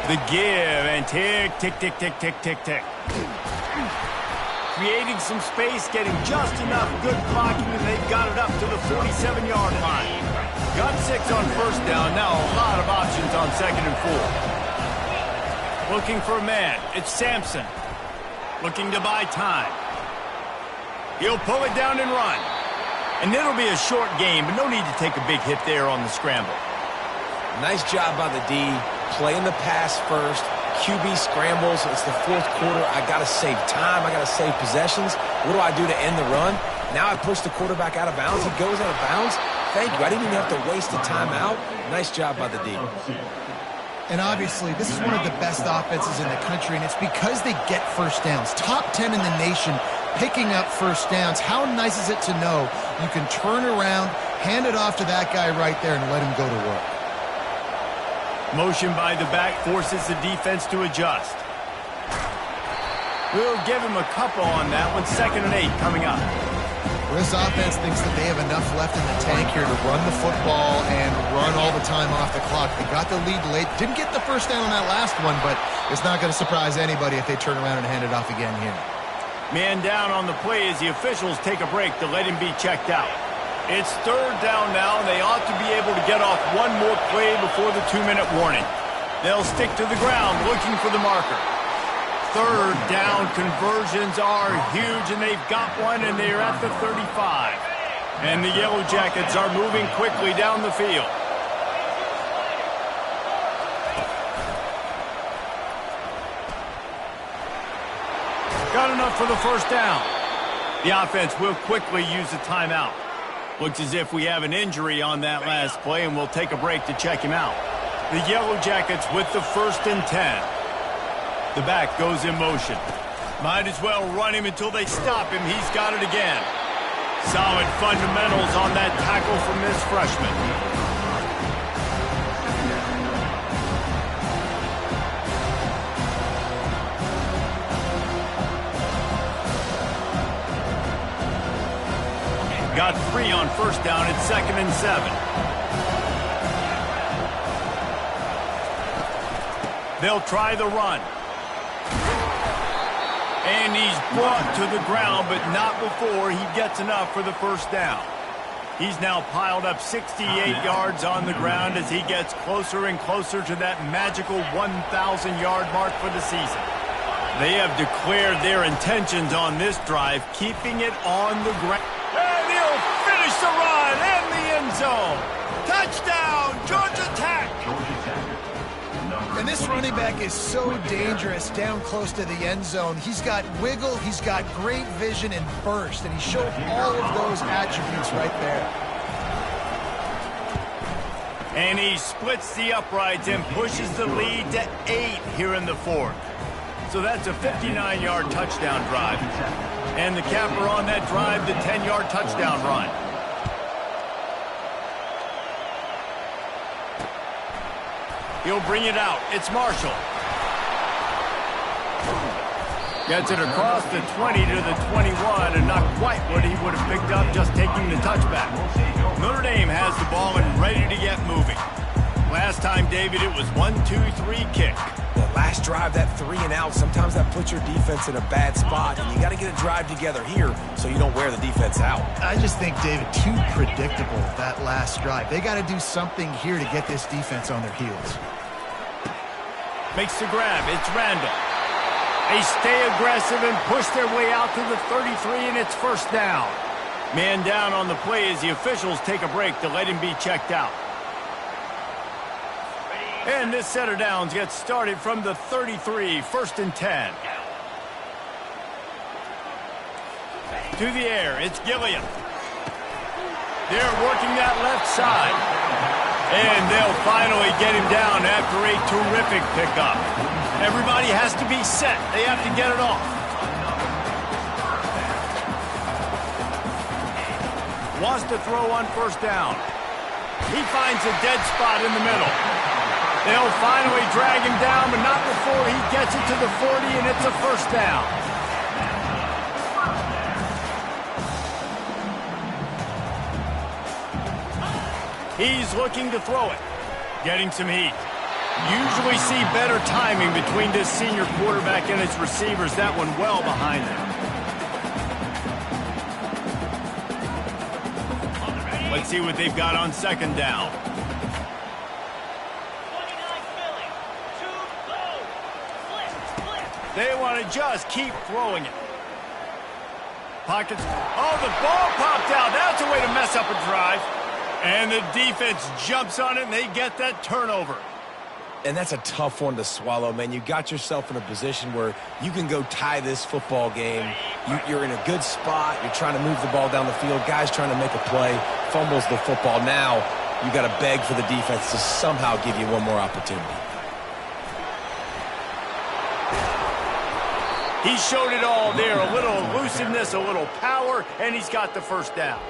The give and tick, tick, tick, tick, tick, tick, tick. Creating some space, getting just enough good blocking, and they've got it up to the 47-yard line. Got 6 on first down, now a lot of options on 2nd and 4. Looking for a man, it's Sampson. Looking to buy time. He'll pull it down and run. And it'll be a short game, but no need to take a big hit there on the scramble. Nice job by the D, playing the pass first. QB scrambles. It's the fourth quarter. I got to save time. I got to save possessions. What do I do to end the run? Now I push the quarterback out of bounds. He goes out of bounds. Thank you. I didn't even have to waste a timeout. Nice job by the D. And obviously, this is one of the best offenses in the country, and it's because they get first downs. Top 10 in the nation picking up first downs. How nice is it to know you can turn around, hand it off to that guy right there, and let him go to work. Motion by the back forces the defense to adjust. We'll give him a couple on that one. 2nd and 8 coming up. This offense thinks that they have enough left in the tank here to run the football and run all the time off the clock. They got the lead late. Didn't get the first down on that last one, but it's not going to surprise anybody if they turn around and hand it off again here. Man down on the play as the officials take a break to let him be checked out. It's 3rd down now, and they ought to be able to get off one more play before the 2-minute warning. They'll stick to the ground looking for the marker. 3rd down conversions are huge, and they've got one, and they're at the 35. And the Yellow Jackets are moving quickly down the field. Got enough for the first down. The offense will quickly use a timeout. Looks as if we have an injury on that last play, and we'll take a break to check him out. The Yellow Jackets with the 1st and 10. The back goes in motion. Might as well run him until they stop him. He's got it again. Solid fundamentals on that tackle from this freshman. Got 3 on first down at 2nd and 7. They'll try the run. And he's brought to the ground, but not before he gets enough for the first down. He's now piled up 68 yards on the ground as he gets closer and closer to that magical 1,000-yard mark for the season. They have declared their intentions on this drive, keeping it on the ground. And he'll finish the run in the end zone. Touchdown, Georgia Tech! And this running back is so dangerous down close to the end zone. He's got wiggle, he's got great vision and burst, and he showed all of those attributes right there. And he splits the uprights and pushes the lead to 8 here in the 4th. So that's a 59-yard touchdown drive. And the capper on that drive, the 10-yard touchdown run. He'll bring it out. It's Marshall. Gets it across the 20 to the 21, and not quite what he would have picked up just taking the touchback. Notre Dame has the ball and ready to get moving. Last time, David, it was 1-2-3 kick. The last drive, that 3 and out, sometimes that puts your defense in a bad spot, and you got to get a drive together here so you don't wear the defense out. I just think, David, too predictable, that last drive. They got to do something here to get this defense on their heels. Makes the grab. It's Randall. They stay aggressive and push their way out to the 33, and it's first down. Man down on the play as the officials take a break to let him be checked out. And this set of downs gets started from the 33, 1st and 10. To the air, it's Gilliam. They're working that left side. And they'll finally get him down after a terrific pickup. Everybody has to be set. They have to get it off. Wants to throw on 1st down. He finds a dead spot in the middle. They'll finally drag him down, but not before he gets it to the 40, and it's a 1st down. He's looking to throw it. Getting some heat. Usually see better timing between this senior quarterback and his receivers. That one well behind him. Let's see what they've got on 2nd down. They want to just keep throwing it. Pockets. Oh, the ball popped out. That's a way to mess up a drive. And the defense jumps on it, and they get that turnover. And that's a tough one to swallow, man. You got yourself in a position where you can go tie this football game. You're in a good spot. You're trying to move the ball down the field. Guys trying to make a play. Fumbles the football. Now you got to beg for the defense to somehow give you one more opportunity. He showed it all there. A little elusiveness, a little power, and he's got the 1st down.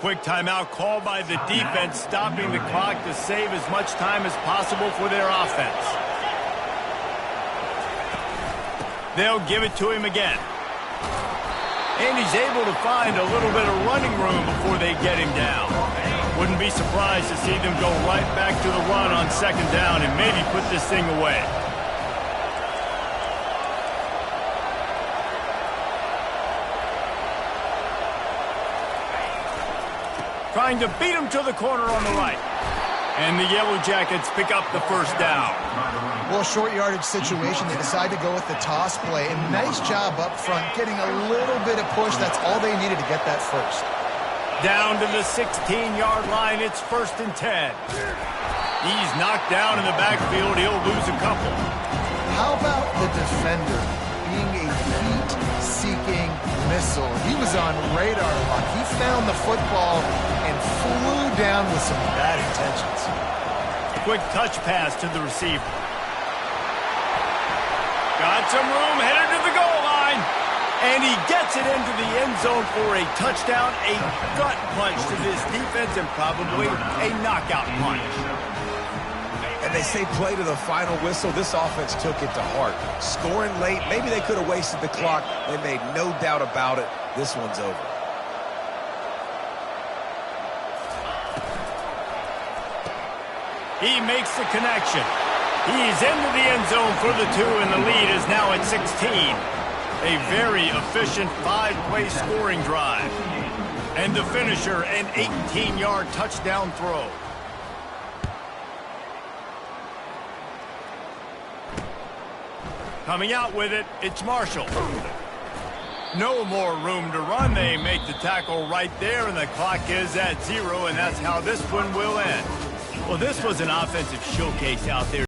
Quick timeout called by the defense, stopping the clock to save as much time as possible for their offense. They'll give it to him again. And he's able to find a little bit of running room before they get him down. Wouldn't be surprised to see them go right back to the run on 2nd down and maybe put this thing away. Trying to beat him to the corner on the right. And the Yellow Jackets pick up the 1st down. Well, short yardage situation. They decide to go with the toss play. And nice job up front, getting a little bit of push. That's all they needed to get that 1st. Down to the 16-yard line. It's 1st and 10. He's knocked down in the backfield. He'll lose a couple. How about the defender being a heat-seeking missile? He was on radar lock. He found the football and flew down with some bad intentions. Quick touch pass to the receiver. Got some room, headed to the goal line. And he gets it into the end zone for a touchdown, a gut punch to this defense, and probably a knockout punch. And they say play to the final whistle. This offense took it to heart. Scoring late, maybe they could have wasted the clock. They made no doubt about it. This one's over. He makes the connection. He's into the end zone for the 2, and the lead is now at 16. A very efficient 5-play scoring drive. And the finisher, an 18-yard touchdown throw. Coming out with it, it's Marshall. No more room to run. They make the tackle right there, and the clock is at 0, and that's how this one will end. Well, this was an offensive showcase out there.